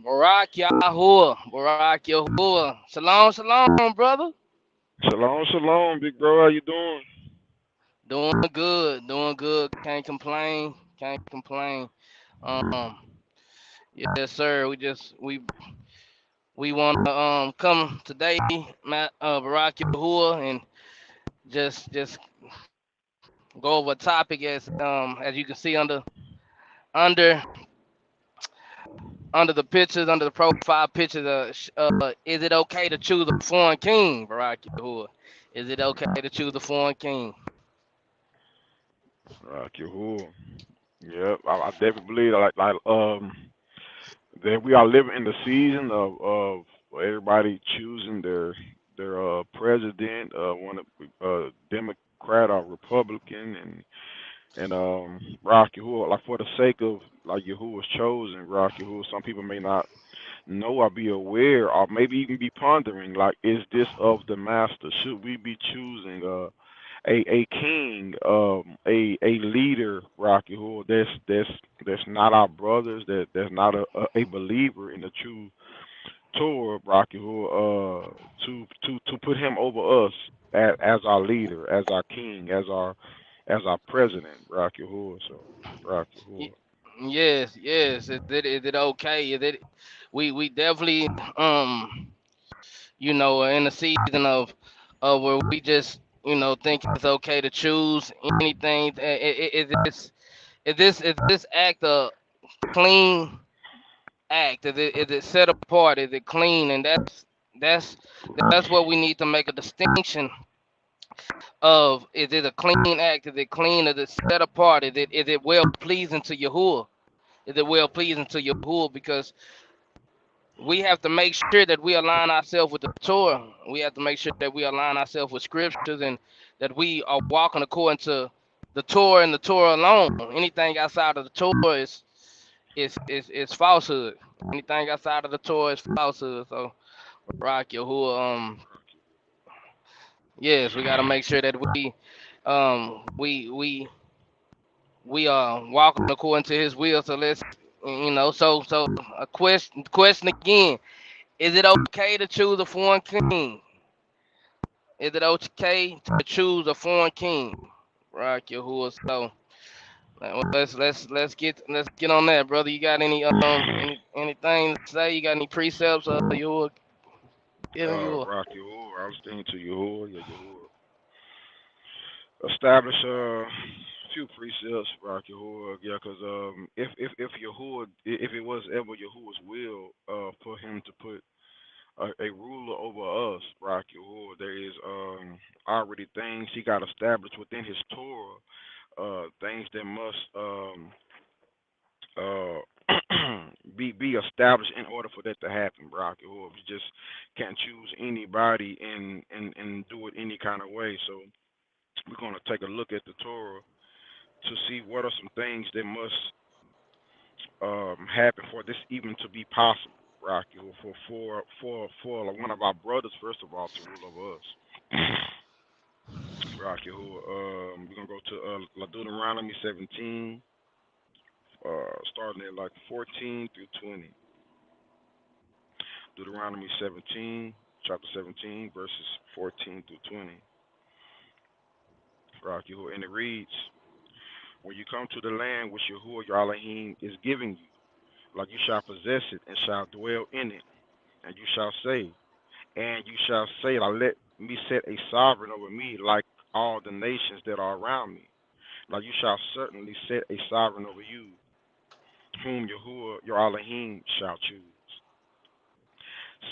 Barak Yahuwah. Barak Yahuwah. Shalom, shalom, brother. Shalom, shalom, big bro. How you doing? Doing good, doing good. Can't complain, can't complain. Um, yes, sir. We want to come today, Matt Barak Yahuwah, and just go over a topic as you can see under under the pictures, under the profile pictures. Is it okay to choose a foreign king, Barak Yahuwah? Is it okay to choose a foreign king? Rock your hood. Yep, I definitely believe that we are living in the season of everybody choosing their president, one Democrat or Republican, and Rock Yahuwah. Like for the sake of like Yahuwah's chosen, Rock Yahuwah. Some people may not know or be aware or maybe even be pondering like, is this of the master? Should we be choosing a king, a leader, Rocky, who that's not our brothers, that's not a believer in the true Torah, Rocky, who to put him over us as our leader, as our king, as our president, Rocky, who so Rocky, who. Y- Yes, yes. Is it okay? We definitely in the season of where we just think it's okay to choose anything. Is this act a clean act? Is it set apart? Is it clean? And that's that's what we need to make a distinction of. Is it a clean act? Is it clean? Is it set apart? Is it well pleasing to Yahuwah? Is it well pleasing to Yahuwah? Because we have to make sure that we align ourselves with the Torah. We have to make sure that we align ourselves with scriptures and that we are walking according to the Torah and the Torah alone. Anything outside of the Torah is falsehood. Anything outside of the Torah is falsehood. So Rock Yahuwah, yes, we got to make sure that um we we we are walking according to His will. So let's so a question again. Is it okay to choose a foreign king? Is it okay to choose a foreign king? Rock Yahuwah. So let's get on that, brother. You got anything to say? You got any precepts? Yahuwah giving you a Rocky Yahuwah, I was thinking to Yahuwah, yeah, Yahuwah. Establish few precepts, Rock Yahuwah, yeah, because if Yahuwah, if it was ever Yahuwah's will for him to put a ruler over us, Rock Yahuwah, there is already things he got established within his Torah, things that must uh be established in order for that to happen, Rock Yahuwah. You just can't choose anybody and do it any kind of way. So we're going to take a look at the Torah to see what are some things that must happen for this even to be possible, Rocky, or for like one of our brothers, first of all, to rule over us. Rocky, who we're gonna go to Deuteronomy 17, starting at like 14 through 20. Deuteronomy 17, chapter 17, verses 14 through 20. Rocky, who and it reads, "When you come to the land which Yahuwah your Elohim is giving you, like you shall possess it and shall dwell in it, and you shall say, like, let me set a sovereign over me like all the nations that are around me. Like you shall certainly set a sovereign over you, whom Yahuwah your Elohim shall choose.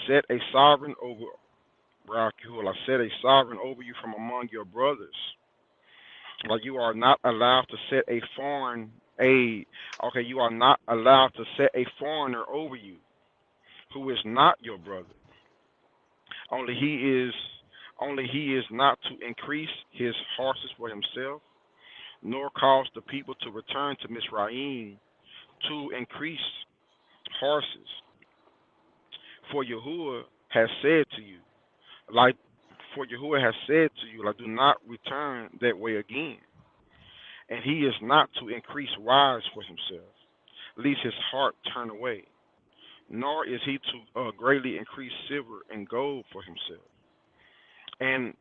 Set a sovereign over Yahuwah, like set a sovereign over you from among your brothers. Like you are not allowed to set a foreign a okay, you are not allowed to set a foreigner over you who is not your brother. Only he is not to increase his horses for himself, nor cause the people to return to Mizraim to increase horses. For Yahuwah has said to you, like for Yahuwah has said to you, like do not return that way again. And he is not to increase wives for himself, lest his heart turn away. nor is he to greatly increase silver and gold for himself. And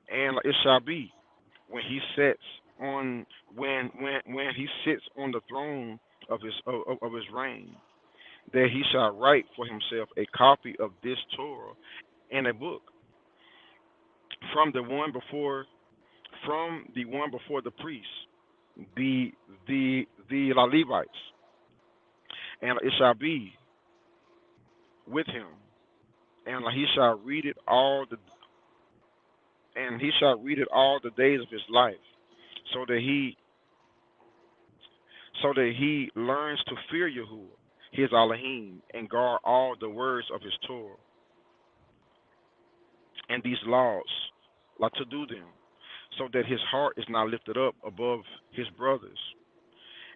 it shall be when he sits on when he sits on the throne of his reign, that he shall write for himself a copy of this Torah in a book from the one before the priests, the the Levites, and it shall be with him, and he shall read it all the days of his life, so that he learns to fear Yahuwah, his Elohim, and guard all the words of his Torah and these laws, like to do them, so that his heart is not lifted up above his brothers,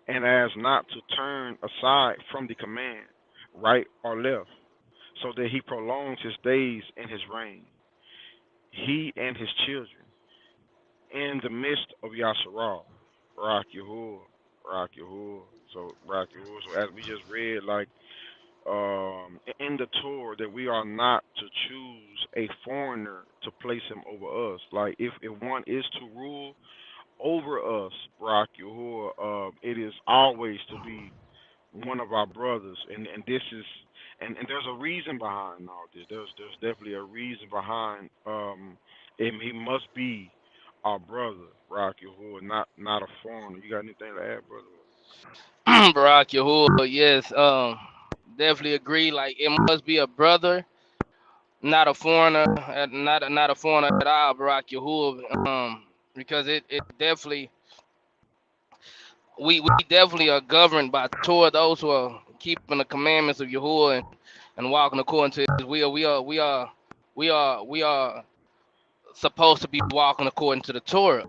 and as not to turn aside from the command, right or left, so that he prolongs his days in his reign, he and his children, in the midst of Yasharal, Barak Yahuwah, Barak Yahuwah. So Barak Yahuwah. So as we just read, like in the Torah, that we are not to choose a foreigner to place him over us. Like if one is to rule over us, Barak Yahuwah, it is always to be one of our brothers, and this is and there's a reason behind all this. There's definitely a reason behind and he must be our brother, Rocky, who are not a foreigner. You got anything to add, brother? Barack Yahuwah, yes, definitely agree. Like it must be a brother, not a foreigner, not a foreigner at all, Barack Yahuwah, because it definitely we definitely are governed by Torah. Those who are keeping the commandments of Yahuwah and walking according to His will. We are supposed to be walking according to the Torah.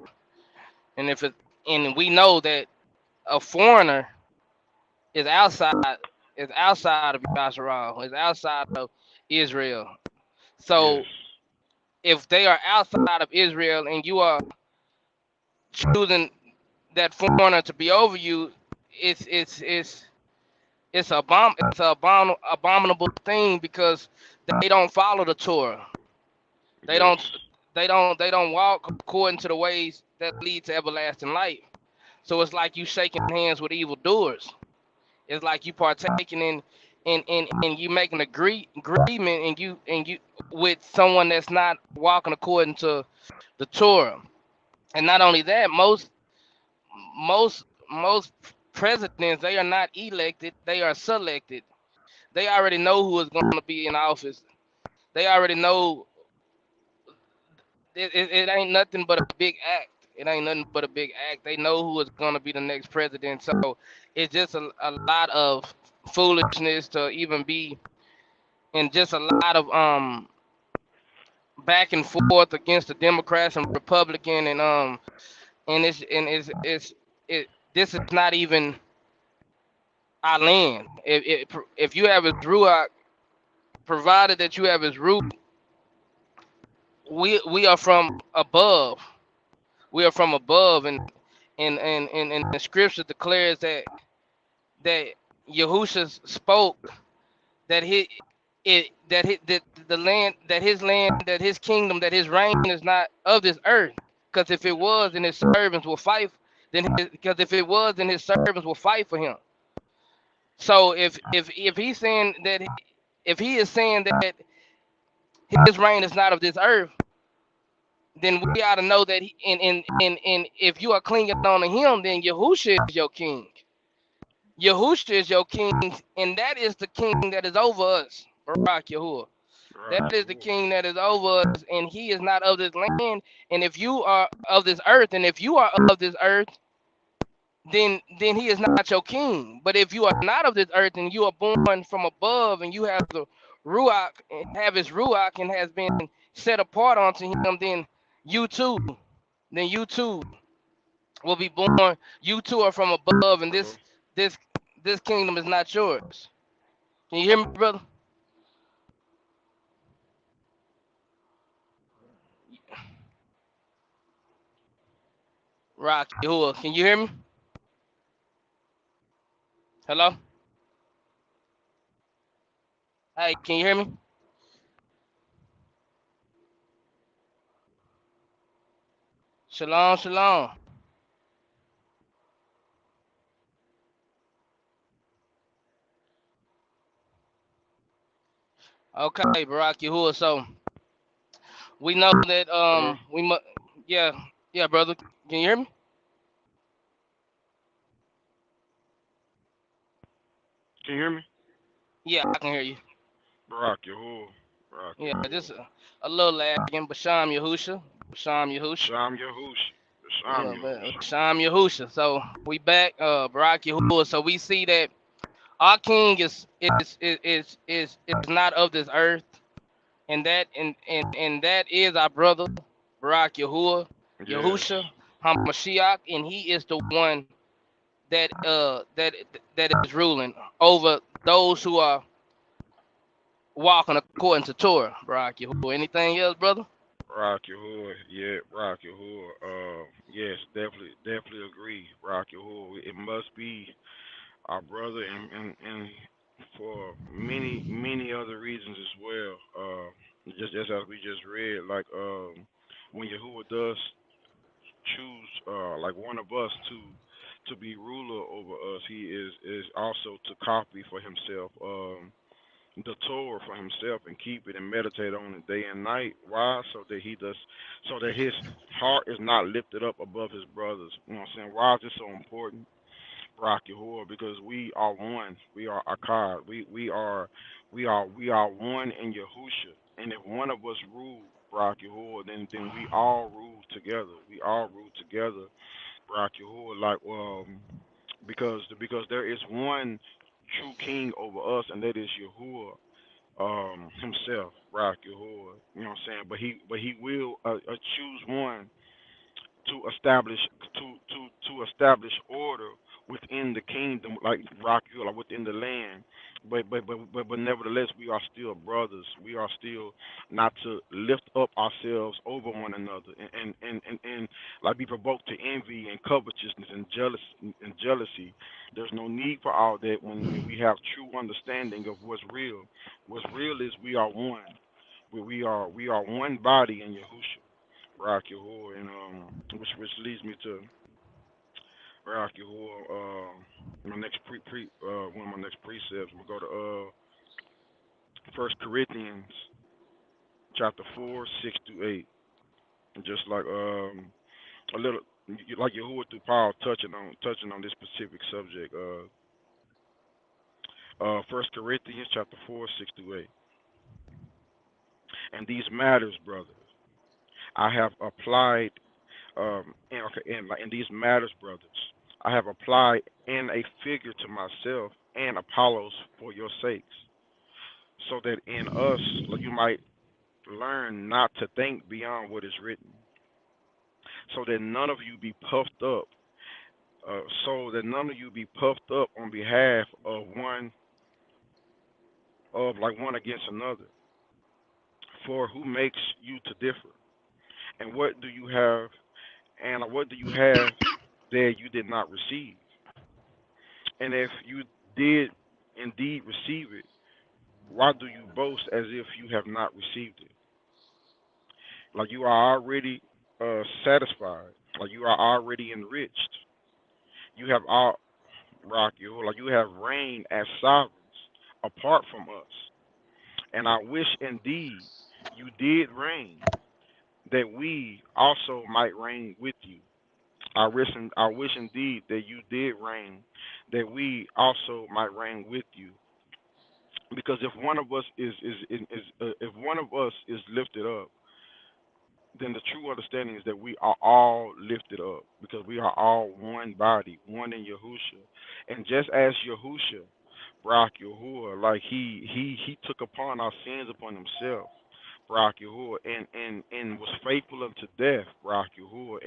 And if it and we know that a foreigner is outside of Yasharal, is outside of Israel. Yes, So if they are outside of Israel and you are choosing that foreigner to be over you, it's it's it's it's a abominable thing because they don't follow the Torah. They yes, don't they don't walk according to the ways that lead to everlasting life. So it's like you shaking hands with evildoers. It's like you partaking in you making agreement and you with someone that's not walking according to the Torah. And not only that, most presidents, they are not elected, they are selected. They already know who is going to be in office. They already know it ain't nothing but a big act. It ain't nothing but a big act. They know who is going to be the next president. So it's just a lot of foolishness to even be, and just a lot of back and forth against the Democrats and Republican, and this is not even our land. If you have his ruach, provided that you have his root, we are from above. We are from above, and the scripture declares that Yahusha spoke that that the land, that his land, that his kingdom, that his reign is not of this earth. Because if it was, then his servants will fight. Because if it was, then his servants will fight for him. So if he's saying that, if he is saying that his reign is not of this earth, then we ought to know that and if you are clinging on to him, then Yahusha is your king. Yahusha is your king, and that is the king that is over us. Barak Yahuwah. right, That is the Yahuwah. king that is over us, and he is not of this land. And if you are of this earth, and if you are of this earth, then he is not your king. But if you are not of this earth and you are born from above and you have the Ruach, have his Ruach and has been set apart unto him, you too, then you too will be born. You too are from above, and Hello. this this kingdom is not yours. Can you hear me, brother? Rock Yahuwah. Can you hear me? Hello? Hey, can you hear me? Shalom, shalom. Okay, Barack Yahuwah. So we know that Hello? we must. Yeah, yeah, brother. Can you hear me? Can you hear me? Yeah, I can hear you. Barack Yahuwah. Barack Yeah, Yahuwah. just a little lagging. Basham Yahusha. Basham Yahusha. Sham Yahush. Sham Yeah, but Yahush. Basham Yahusha. So we back. Barack Yahuwah. So we see that our king is not of this earth, and that is our brother Barack Yahuwah, Yes. Yahusha Hamashiach, and he is the one that is ruling over those who are walking according to Torah. Barack Yahuwah. Anything else, brother? Rock Yahuwah. Yeah, Rock Yahuwah. Yes, definitely agree. Rock Yahuwah. It must be our brother, and for many other reasons as well. Just as we just read, like when Yahuwah does choose like one of us to be ruler over us, he is also to copy for himself the Torah for himself and keep it and meditate on it day and night. Why? So that his heart is not lifted up above his brothers. You know what I'm saying? Why is this so important? Rock Yahuwah, because we are one. We are Akkad. We are one in Yahusha. And if one of us rule Rock Yahuwah, then we all rule together. We all rule together, Rock Yahuwah, like because there is one true king over us, and that is Yahuwah himself, Rock Yahuwah. You know what I'm saying? But he will choose one to establish to establish order within the kingdom, like rock you, like within the land. But nevertheless, we are still brothers. We are still not to lift up ourselves over one another and like be provoked to envy and covetousness and jealousy. There's no need for all that when we have true understanding of what's real. What's real is we are one. We are one body in Yahushua. Rock Yahuwah, and which leads me to Rock Yahuwah. My next one of my next precepts. We'll go to First Corinthians chapter 4, 6 through 8, and just like a little like Yahuwah through Paul touching on this specific subject. First Corinthians chapter 4, 6 through 8, and these matters, brothers, I have applied and okay, and like in these matters, brothers, I have applied in a figure to myself and Apollos for your sakes, so that in us like, you might learn not to think beyond what is written, so that none of you be puffed up, so that none of you be puffed up on behalf of one against another. For who makes you to differ? And what do you have? And what do you have that you did not receive? And if you did indeed receive it, why do you boast as if you have not received it? Like you are already satisfied. Like you are already enriched. You have all rock you like you have reigned as sovereigns apart from us. And I wish indeed you did reign, that we also might reign with you. I wish indeed that you did reign, that we also might reign with you. Because if one of us if one of us is lifted up, then the true understanding is that we are all lifted up because we are all one body, one in Yahusha. And just as Yahusha, Barak Yahuwah, like he took upon our sins upon himself, Barak Yahuwah, and was faithful unto death, Barak Yahuwah,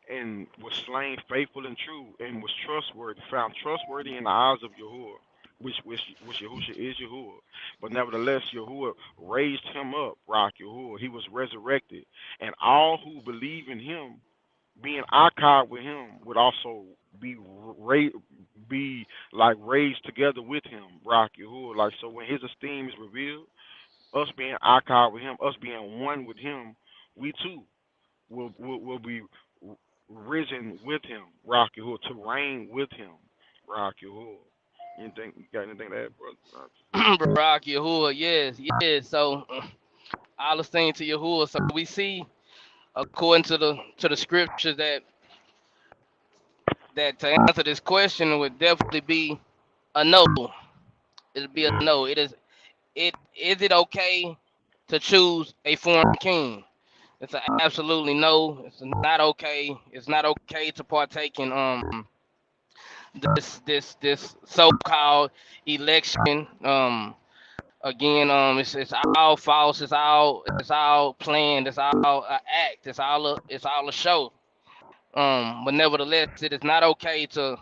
and was slain faithful and true, and was trustworthy, found trustworthy in the eyes of Yahuwah, which Yahusha is Yahuwah. But nevertheless, Yahuwah raised him up, Barak Yahuwah. He was resurrected, and all who believe in him being icon with him would also be be like raised together with him, Rock Yahuwah. Like so, when his esteem is revealed, us being icon with him, us being one with him, we too will be risen with him, Rock Yahuwah, to reign with him, Rock Yahuwah. Anything you got anything to add, brother? Barak Yahuwah, yes, yes. So all the things to Yahuwah. So we see according to the scriptures that to answer this question would definitely be a no. It'll be a Yeah, no. It is it okay to choose a foreign king? It's an absolutely no. It's not okay. It's not okay to partake in this so-called election. Again, it's all false. It's all planned. It's all an act. It's all a show. But nevertheless, it is not okay to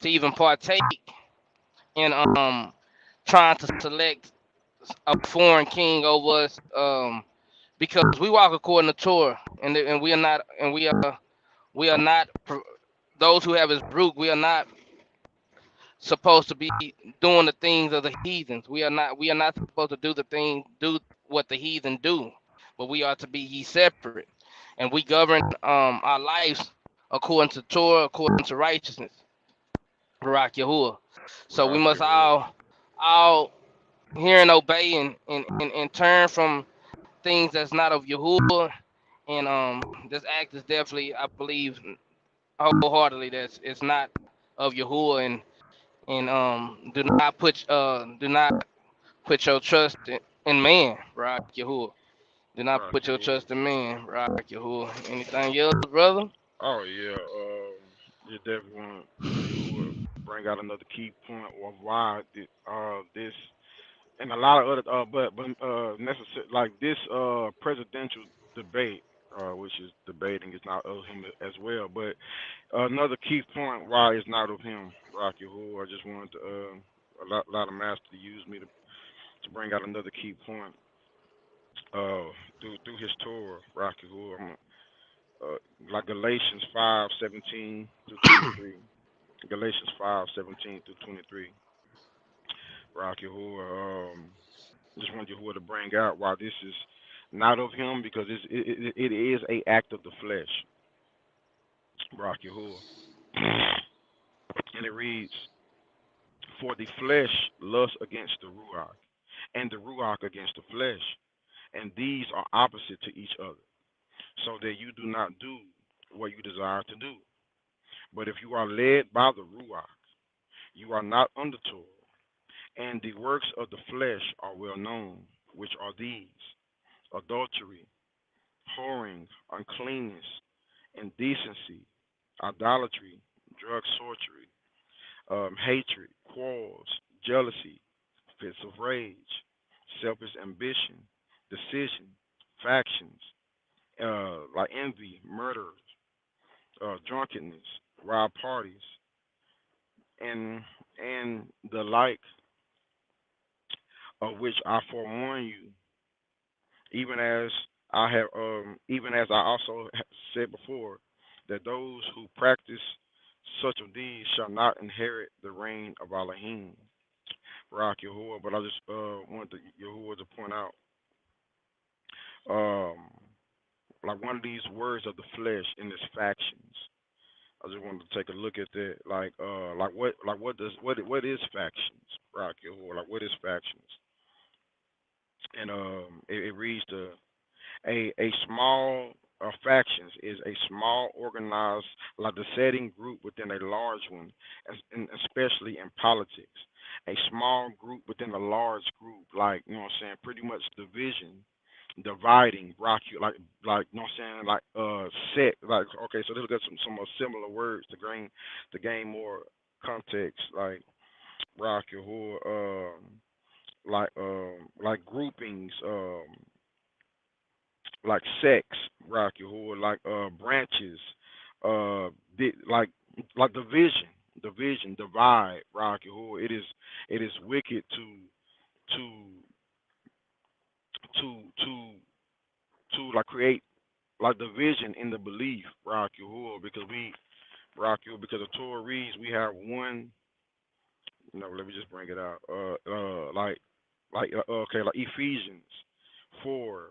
even partake in trying to select a foreign king over us. Because we walk according to Torah, and we are not those who have his root. We are not supposed to be doing the things of the heathens. We are not supposed to do what the heathen do, but we are to be ye separate, and we govern our lives according to Torah, according to righteousness, Barak Yahuwah. So we Rock must Yahuwah. all hear and obey and turn from things that's not of Yahuwah. And this act is definitely, I believe, wholeheartedly that it's not of Yahuwah, and do not put your trust in man, Rock Yahuwah. Do not Rock put your Yahuwah. trust in man, Rock Yahuwah. Anything else, brother? Oh yeah, you definitely want Yahuwah bring out another key point of why this and a lot of other but necessary like this presidential debate, which is debating is not of him as well, but another key point why it's not of him, Rock Yahuwah. I just wanted to lot of master use me to bring out another key point through his Torah, Rock Yahuwah. Uh, like Galatians 5:17 through 23. Galatians 5:17 through 23. Rock Yahuwah. Just want Yahuwah to bring out why this is not of him because it is a act of the flesh. Rock Yahuwah. And it reads, "For the flesh lusts against the ruach, and the ruach against the flesh, and these are opposite to each other, so that you do not do what you desire to do. But if you are led by the ruach, you are not under Torah. And the works of the flesh are well known, which are these: adultery, whoring, uncleanness, indecency, idolatry, drug sorcery, hatred, quarrels, jealousy, fits of rage, selfish ambition, decision, factions, like envy, murders, drunkenness, wild parties, and the like, of which I forewarn you, even as even as I also said before, that those who practice such of these shall not inherit the reign of Elohim. Rock Yahuwah, but I just wanted Yahuwah to point out, um, like one of these words of the flesh in its factions. I just wanted to take a look at that, what is factions, Rock Yahuwah, like what is factions, and it reads the a small factions is a small organized like the setting group within a large one, and especially in politics. A small group within a large group, like you know what I'm saying, pretty much division, dividing, rock you like you know what I'm saying, like set like okay, so let's get some more similar words to gain more context, like rock your whole like groupings, like sex, rock your whore, like branches, like division, divide, rock your whore. It is wicked to to to like create. like division in the belief, Barak Yahuwah, because we Barak Yahuwah, because the Torah reads we have one. No, let me just bring it out. Okay, like Ephesians 4:1-7.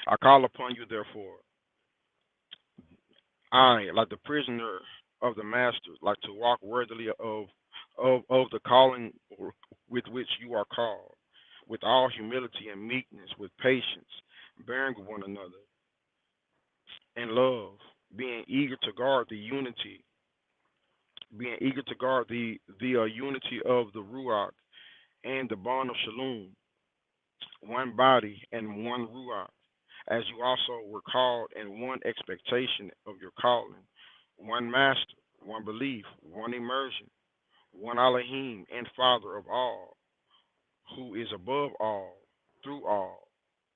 I call upon you, therefore, I, like the prisoner of the master, like to walk worthily of the calling with which you are called, with all humility and meekness, with patience, bearing with one another, and love, being eager to guard the unity, being eager to guard the unity of the ruach and the bond of shalom, one body and one ruach, as you also were called in one expectation of your calling, one master, one belief, one immersion, one Elohim and Father of all, who is above all, through all,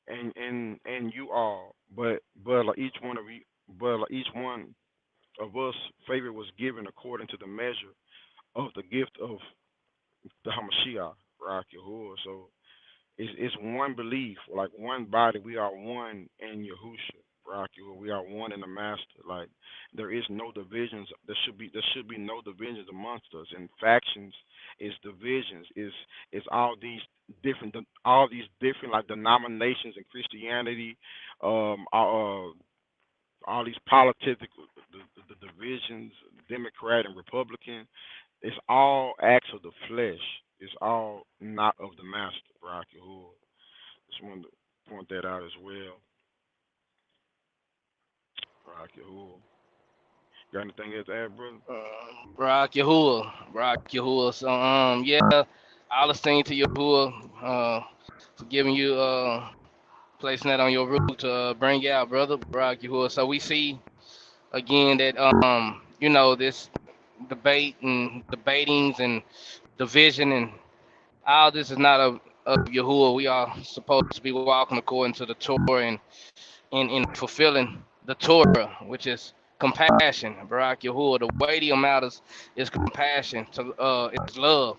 and you all. But like each one of you, but like each one of us, favor was given according to the measure of the gift of the Hamashiach, Rak Yahuwah. So it's one belief, like one body. We are one in Yahusha, Rak Yahuwah. We are one in the Master. Like there is no divisions. There should be no divisions amongst us. And factions is divisions. Is all these different like denominations in Christianity, um, uh, all these politics, the divisions, Democrat and Republican, it's all acts of the flesh. It's all not of the master, Barak Yahuwah. Just wanted to point that out as well, Barak Yahuwah. Got anything else to add, brother? Barak Yahuwah, Barak Yahuwah. So yeah, all esteem to Yahuwah for giving you placing that on your route to bring you out, brother, Barak Yahuwah. So we see again that this debate and debatings and division and all this is not of Yahuwah. We are supposed to be walking according to the Torah and in fulfilling the Torah, which is compassion. Barak Yahuwah. The weightier matters is compassion. It's love.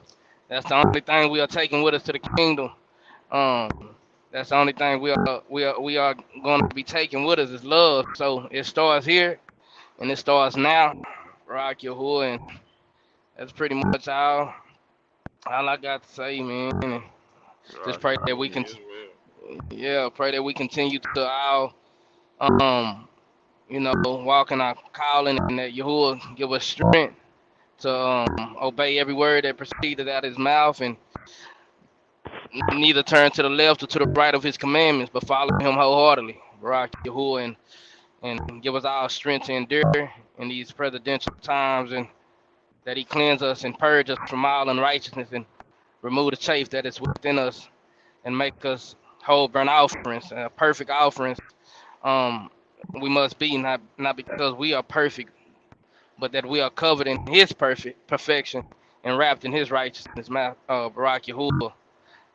That's the only thing we are taking with us to the kingdom. Um, that's the only thing we are going to be taking with us is love. So it starts here and it starts now. Barak Yahuwah, and that's pretty much all I got to say, man. And just Barak pray that we Yahuwah, can, me as well. yeah, pray that we continue to all um walk in our calling, and that Yahuwah give us strength to obey every word that proceeded out of his mouth, and neither turn to the left or to the right of his commandments, but follow him wholeheartedly. Barak Yahuwah, and give us all strength to endure in these presidential times, and that he cleanse us and purge us from all unrighteousness, and remove the chafe that is within us, and make us whole burnt offerings, perfect offerings. Um, we must be not because we are perfect, but that we are covered in His perfect perfection and wrapped in His righteousness, Barak Yahuwah.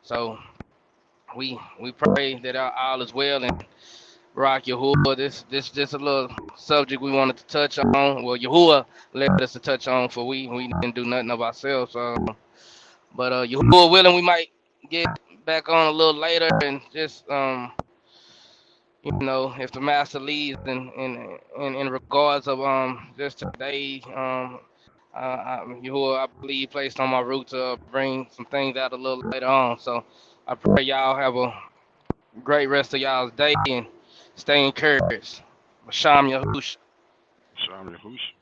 So we pray that all is well, and Barak Yahuwah. This just a little subject we wanted to touch on. Well, Yahuwah led us to touch on, for we didn't do nothing of ourselves. But Yahuwah willing, we might get back on a little later, and just if the master leads in regards of just today, Yahuwah, I believe, placed on my route to bring some things out a little later on. So I pray y'all have a great rest of y'all's day and stay encouraged. Basham Yahush. Shalom Yahushua.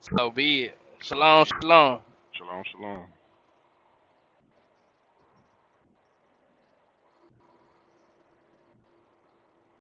So be it. So be Shalom, it. shalom. Shalom, shalom.